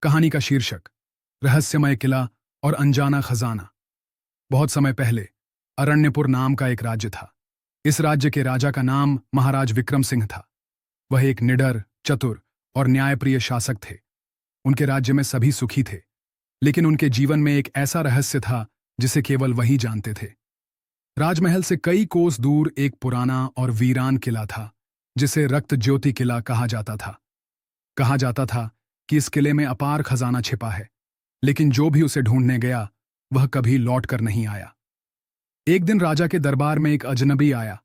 कहानी का शीर्षक रहस्यमय किला और अनजाना खजाना। बहुत समय पहले अरण्यपुर नाम का एक राज्य था। इस राज्य के राजा का नाम महाराज विक्रम सिंह था। वह एक निडर, चतुर और न्यायप्रिय शासक थे। उनके राज्य में सभी सुखी थे, लेकिन उनके जीवन में एक ऐसा रहस्य था जिसे केवल वही जानते थे। राजमहल से कई कोस दूर एक पुराना और वीरान किला था, जिसे रक्त ज्योति किला कहा जाता था। कहा जाता था कि इस किले में अपार खजाना छिपा है, लेकिन जो भी उसे ढूंढने गया वह कभी लौट कर नहीं आया। एक दिन राजा के दरबार में एक अजनबी आया।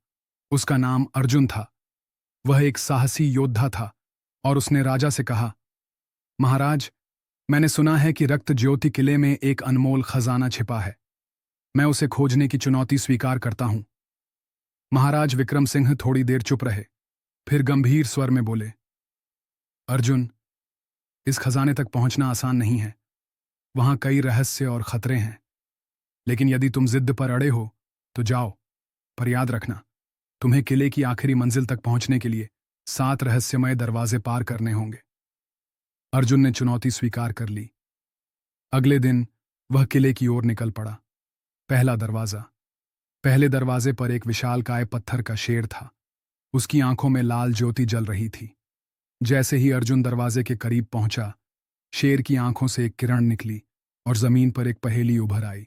उसका नाम अर्जुन था। वह एक साहसी योद्धा था और उसने राजा से कहा, महाराज, मैंने सुना है कि रक्त ज्योति किले में एक अनमोल खजाना छिपा है। मैं उसे खोजने की चुनौती स्वीकार करता हूं। महाराज विक्रम सिंह थोड़ी देर चुप रहे, फिर गंभीर स्वर में बोले, अर्जुन, इस खजाने तक पहुंचना आसान नहीं है। वहां कई रहस्य और खतरे हैं, लेकिन यदि तुम जिद पर अड़े हो तो जाओ, पर याद रखना, तुम्हें किले की आखिरी मंजिल तक पहुंचने के लिए 7 रहस्यमय दरवाजे पार करने होंगे। अर्जुन ने चुनौती स्वीकार कर ली। अगले दिन वह किले की ओर निकल पड़ा। पहला दरवाजा। पहले दरवाजे पर एक विशालकाय पत्थर का शेर था। उसकी आंखों में लाल ज्योति जल रही थी। जैसे ही अर्जुन दरवाजे के करीब पहुंचा, शेर की आंखों से एक किरण निकली और जमीन पर एक पहेली उभर आई।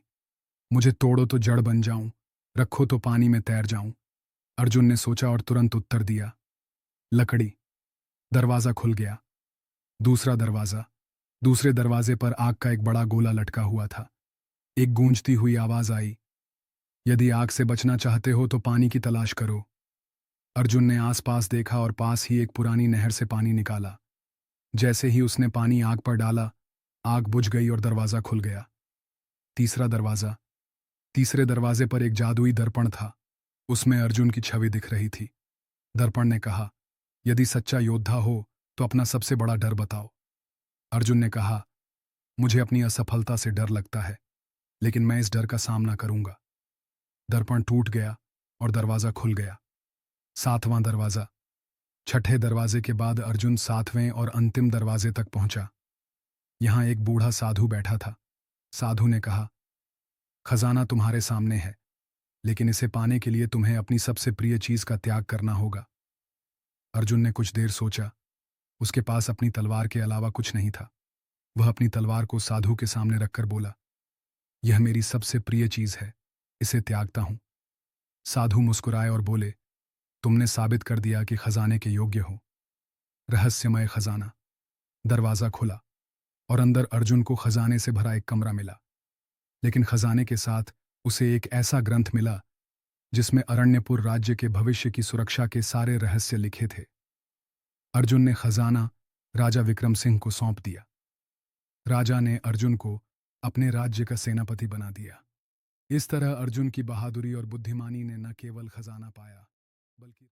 मुझे तोड़ो तो जड़ बन जाऊं, रखो तो पानी में तैर जाऊं। अर्जुन ने सोचा और तुरंत उत्तर दिया, लकड़ी। दरवाजा खुल गया। दूसरा दरवाजा। दूसरे दरवाजे पर आग का एक बड़ा गोला लटका हुआ था। एक गूंजती हुई आवाज आई, यदि आग से बचना चाहते हो तो पानी की तलाश करो। अर्जुन ने आसपास देखा और पास ही एक पुरानी नहर से पानी निकाला। जैसे ही उसने पानी आग पर डाला, आग बुझ गई और दरवाजा खुल गया। तीसरा दरवाजा। तीसरे दरवाजे पर एक जादुई दर्पण था। उसमें अर्जुन की छवि दिख रही थी। दर्पण ने कहा, यदि सच्चा योद्धा हो तो अपना सबसे बड़ा डर बताओ। अर्जुन ने कहा, मुझे अपनी असफलता से डर लगता है, लेकिन मैं इस डर का सामना करूंगा। दर्पण टूट गया और दरवाजा खुल गया। 7वां दरवाजा। छठे दरवाजे के बाद अर्जुन 7वें और अंतिम दरवाजे तक पहुंचा। यहां एक बूढ़ा साधु बैठा था। साधु ने कहा, खजाना तुम्हारे सामने है, लेकिन इसे पाने के लिए तुम्हें अपनी सबसे प्रिय चीज का त्याग करना होगा। अर्जुन ने कुछ देर सोचा। उसके पास अपनी तलवार के अलावा कुछ नहीं था। वह अपनी तलवार को साधु के सामने रखकर बोला, यह मेरी सबसे प्रिय चीज है, इसे त्यागता हूं। साधु मुस्कुराए और बोले, तुमने साबित कर दिया कि खजाने के योग्य हो। रहस्यमय खजाना। दरवाजा खुला और अंदर अर्जुन को खजाने से भरा एक कमरा मिला, लेकिन खजाने के साथ उसे एक ऐसा ग्रंथ मिला जिसमें अरण्यपुर राज्य के भविष्य की सुरक्षा के सारे रहस्य लिखे थे। अर्जुन ने खजाना राजा विक्रम सिंह को सौंप दिया। राजा ने अर्जुन को अपने राज्य का सेनापति बना दिया। इस तरह अर्जुन की बहादुरी और बुद्धिमानी ने न केवल खजाना पाया, बल्कि